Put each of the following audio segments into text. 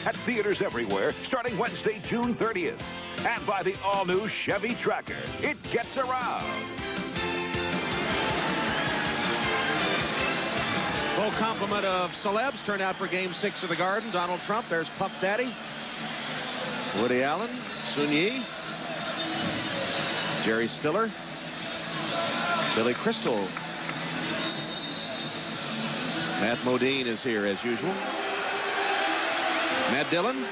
at theaters everywhere starting Wednesday, June 30th. And by the all-new Chevy Tracker. It gets around. Full complement of celebs turned out for Game 6 of the Garden. Donald Trump, there's Puff Daddy, Woody Allen, Sun Yi, Jerry Stiller, Billy Crystal. Matt Modine is here as usual. Matt Dillon.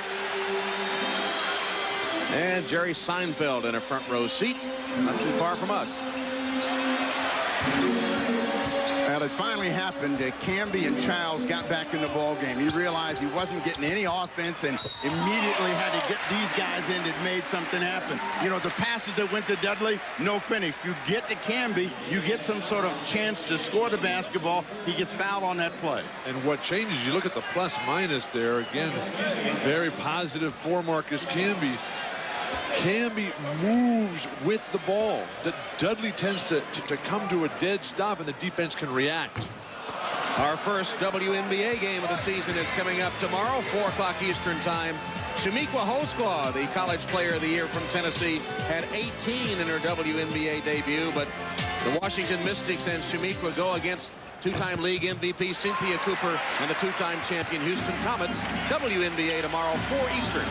And Jerry Seinfeld in a front row seat, not too far from us. Well, it finally happened. Camby and Childs got back in the ball game. He realized he wasn't getting any offense and immediately had to get these guys in that made something happen. You know, the passes that went to Dudley, no finish. You get to Camby, you get some sort of chance to score the basketball. He gets fouled on that play. And what changes, you look at the plus minus there. Again, very positive for Marcus Camby. Camby moves with the ball. Dudley tends to come to a dead stop, and the defense can react. Our first WNBA game of the season is coming up tomorrow, 4 o'clock Eastern time. Shamiqua Holsclaw, the College Player of the Year from Tennessee, had 18 in her WNBA debut, but the Washington Mystics and Shamiqua go against two-time league MVP Cynthia Cooper and the two-time champion Houston Comets. WNBA tomorrow, 4 Eastern.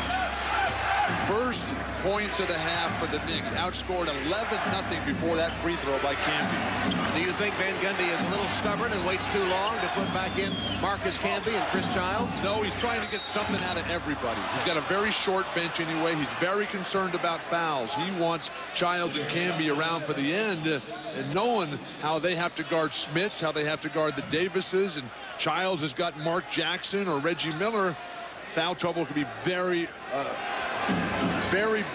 First points of the half for the Knicks. Outscored 11-0 before that free throw by Camby. Do you think Van Gundy is a little stubborn and waits too long to put back in Marcus Camby and Chris Childs? No, he's trying to get something out of everybody. He's got a very short bench anyway. He's very concerned about fouls. He wants Childs and Camby around for the end, and knowing how they have to guard Smits, how they have to guard the Davises, and Childs has got Mark Jackson or Reggie Miller. Foul trouble could be very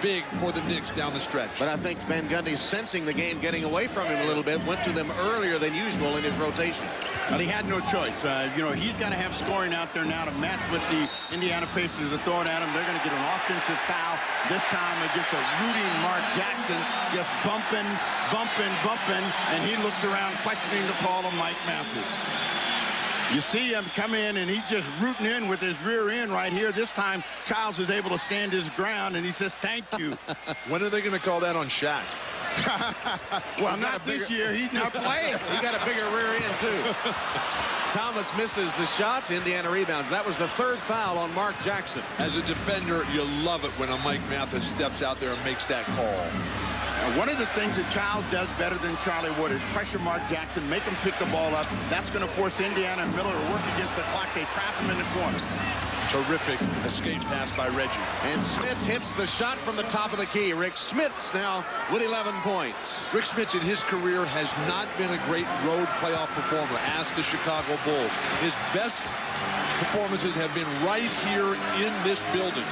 big for the Knicks down the stretch. But I think Van Gundy's sensing the game getting away from him a little bit, went to them earlier than usual in his rotation. Well, he had no choice. You know, he's got to have scoring out there now to match with the Indiana Pacers to throw it at him. They're going to get an offensive foul this time against a rooting Mark Jackson, just bumping, and he looks around questioning the call of Mike Matthews. You see him come in, and he's just rooting in with his rear end right here. This time, Childs is able to stand his ground, and he says, thank you. When are they going to call that on Shaq? Well, not this year. He's not playing. He got a bigger rear end, too. Thomas misses the shot. Indiana rebounds. That was the third foul on Mark Jackson. As a defender, you love it when a Mike Mathis steps out there and makes that call. One of the things that Childs does better than Charlie Wood is pressure Mark Jackson, make him pick the ball up. That's going to force Indiana and Miller to work against the clock. They trap him in the corner. Terrific escape pass by Reggie. And Smits hits the shot from the top of the key. Rick Smits now with 11 points. Rick Smits in his career has not been a great road playoff performer, as the Chicago Bulls. His best performances have been right here in this building.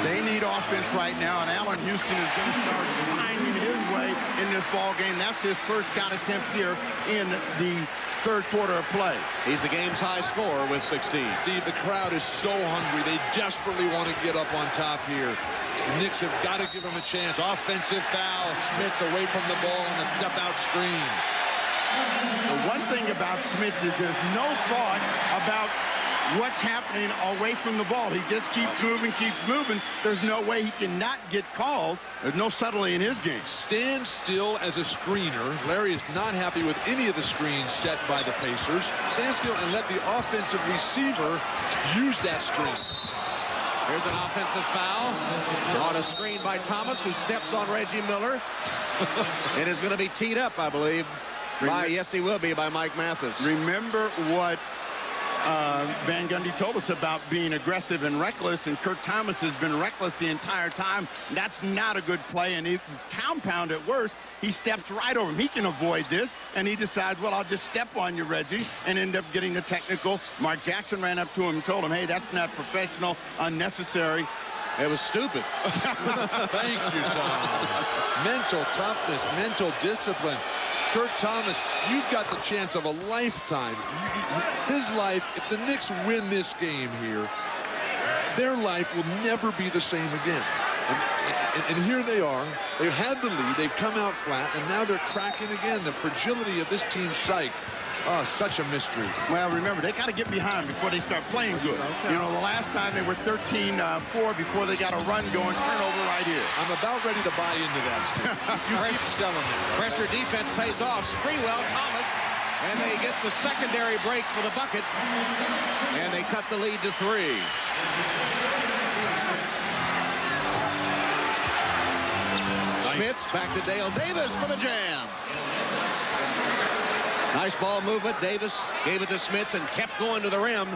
They need offense right now, and Allen Houston is going to start finding his way in this ball game. That's his first shot attempt here in the third quarter of play. He's the game's high scorer with 16. Steve, the crowd is so hungry. They desperately want to get up on top here. The Knicks have got to give him a chance. Offensive foul. Smits away from the ball on the step-out screen. The one thing about Smits is there's no thought about what's happening away from the ball. He just keeps moving. There's no way he cannot get called. There's no subtlety in his game. Stand still as a screener. Larry is not happy with any of the screens set by the Pacers. Stand still and let the offensive receiver use that screen. Here's an offensive foul on a screen by Thomas, who steps on Reggie Miller. It is going to be teed up, I believe. Yes, he will be, by Mike Mathis. Remember what Van Gundy told us about being aggressive and reckless, and Kirk Thomas has been reckless the entire time. That's not a good play, and if you compound it worse, he steps right over him. He can avoid this, and he decides, well, I'll just step on you, Reggie, and end up getting the technical. Mark Jackson ran up to him and told him, hey, that's not professional, unnecessary. It was stupid. Thank you, Tom. Mental toughness, mental discipline. Kirk Thomas, you've got the chance of a lifetime. His life, if the Knicks win this game here, their life will never be the same again. And here they are. They've had the lead. They've come out flat, and now they're cracking again. The fragility of this team's psyche. Oh, such a mystery. Well, remember, they got to get behind before they start playing good. Okay. You know, the last time they were 13-4 before they got a run going. Turnover right here. I'm about ready to buy into that, Steve. You keep selling it. Pressure defense pays off. Sprewell, Thomas, and they get the secondary break for the bucket. And they cut the lead to 3. Smits back to Dale Davis for the jam. Nice ball movement. Davis gave it to Smits and kept going to the rim.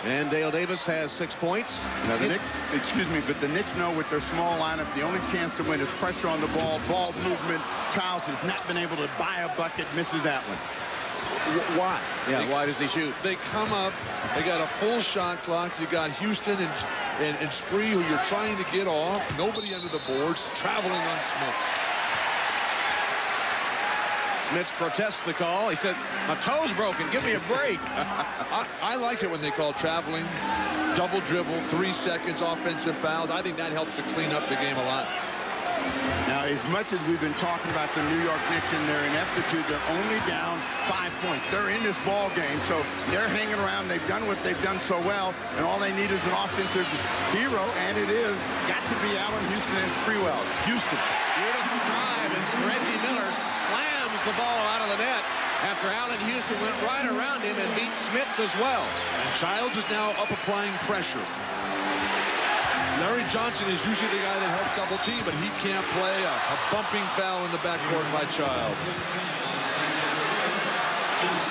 And Dale Davis has 6 points. Now the Knicks, excuse me, but the Knicks know with their small lineup, the only chance to win is pressure on the ball movement. Childs has not been able to buy a bucket, misses that one. Why? Yeah, why does he shoot? They come up, they got a full shot clock. You got Houston and Spree, who you're trying to get off. Nobody under the boards, traveling on Smits. Smits protests the call. He said, my toe's broken. Give me a break. I like it when they call traveling, double dribble, 3 seconds, offensive fouls. I think that helps to clean up the game a lot. Now, as much as we've been talking about the New York Knicks and their ineptitude, they're only down 5 points. They're in this ball game, so they're hanging around. They've done what they've done so well, and all they need is an offensive hero, and it is got to be Allen Houston and Sprewell. Houston. Beautiful drive as Reggie Miller slams the ball out of the net after Allen Houston went right around him and beat Smits as well. And Childs is now up applying pressure. Larry Johnson is usually the guy that helps double team, but he can't play. A bumping foul in the backcourt by Childs.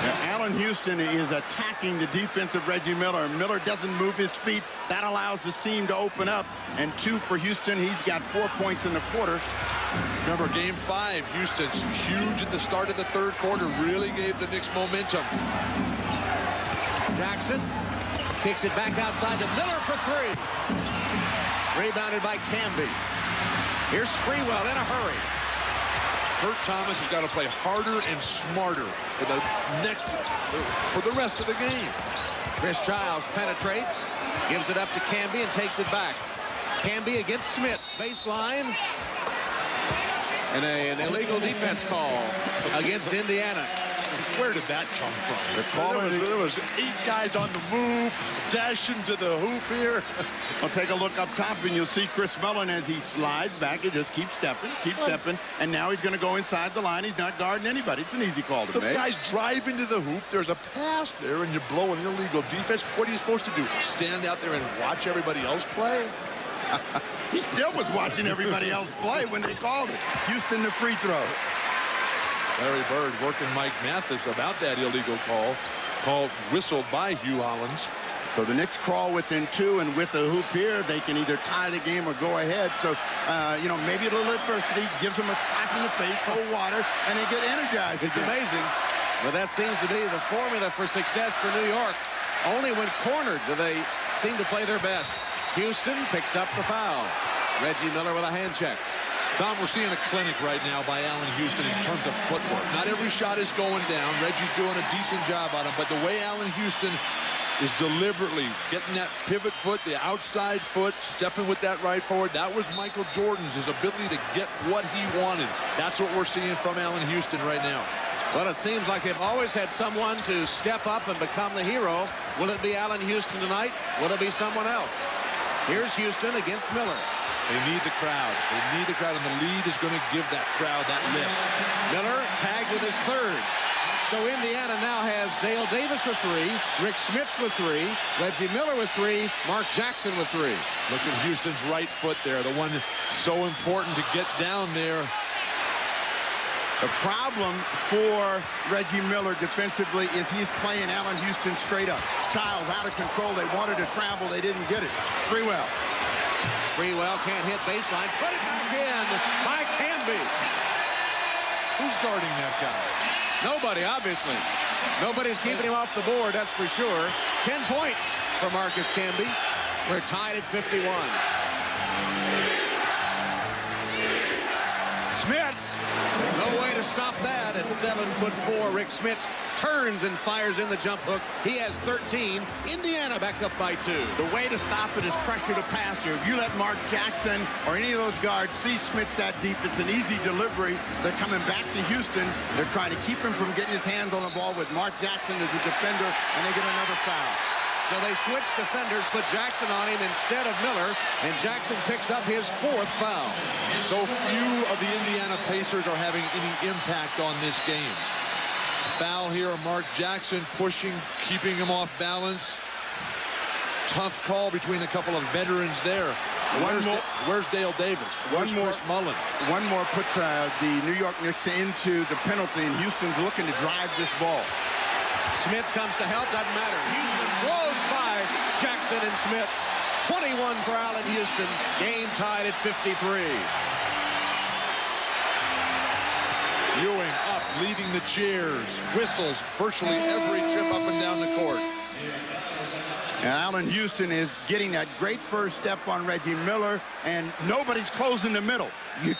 Now, Allen Houston is attacking the defense of Reggie Miller. Miller doesn't move his feet. That allows the seam to open up. And 2 for Houston. He's got 4 points in the quarter. Remember, game 5, Houston's huge at the start of the 3rd quarter. Really gave the Knicks momentum. Jackson kicks it back outside to Miller for 3. Rebounded by Camby. Here's Sprewell in a hurry. Kurt Thomas has got to play harder and smarter for the rest of the game. Chris Childs penetrates, gives it up to Camby and takes it back. Camby against Smits, baseline. And an illegal defense call against Indiana. Where did that come from? There was 8 guys on the move, dashing to the hoop here. Well, take a look up top, and you'll see Chris Mellon as he slides back. He just keeps stepping, and now he's going to go inside the line. He's not guarding anybody. It's an easy call to make. The guy's driving to the hoop. There's a pass there, and you blow an illegal defense. What are you supposed to do? Stand out there and watch everybody else play? He still was watching everybody else play when they called it. Houston the free throw. Larry Bird working Mike Mathis about that illegal call whistled by Hugh Hollins. So the Knicks crawl within 2, and with the hoop here, they can either tie the game or go ahead. So, you know, maybe a little adversity gives them a slap in the face, cold water, and they get energized. It's amazing. But that seems to be the formula for success for New York. Only when cornered do they seem to play their best. Houston picks up the foul. Reggie Miller with a hand check. Tom, we're seeing a clinic right now by Allen Houston in terms of footwork. Not every shot is going down. Reggie's doing a decent job on him. But the way Allen Houston is deliberately getting that pivot foot, the outside foot, stepping with that right forward, that was Michael Jordan's, his ability to get what he wanted. That's what we're seeing from Allen Houston right now. Well, it seems like they've always had someone to step up and become the hero. Will it be Allen Houston tonight? Will it be someone else? Here's Houston against Miller. They need the crowd. They need the crowd, and the lead is going to give that crowd that lift. Miller tagged with his 3rd. So Indiana now has Dale Davis with 3, Rick Smits with 3, Reggie Miller with 3, Mark Jackson with 3. Look at Houston's right foot there, the one so important to get down there. The problem for Reggie Miller defensively is he's playing Allen Houston straight up. Childs out of control. They wanted to travel. They didn't get it. Sprewell. Sprewell can't hit baseline. Put it back in by Camby. Who's guarding that guy? Nobody, obviously. Nobody's keeping him off the board, that's for sure. 10 points for Marcus Camby. We're tied at 51. Smits, no way to to stop that. And 7'4" Rick Smits turns and fires in the jump hook. He has 13. Indiana back up by 2. The way to stop it is pressure the passer. If you let Mark Jackson or any of those guards see Smits that deep, it's an easy delivery. They're coming back to Houston. They're trying to keep him from getting his hands on the ball with Mark Jackson as the defender, and they get another foul. So they switch defenders, put Jackson on him instead of Miller, and Jackson picks up his 4th foul. So few of the Indiana Pacers are having any impact on this game. Foul here, Mark Jackson pushing, keeping him off balance. Tough call between a couple of veterans there. Where's Dale Davis? Where's Chris Mullin? One more puts the New York Knicks into the penalty, and Houston's looking to drive this ball. Smits comes to help, doesn't matter. Houston blows by Jackson and Smits. 21 for Allen Houston. Game tied at 53. Ewing up, leading the cheers. Whistles virtually every trip up and down the court. And Allen Houston is getting that great first step on Reggie Miller, and nobody's closing the middle. You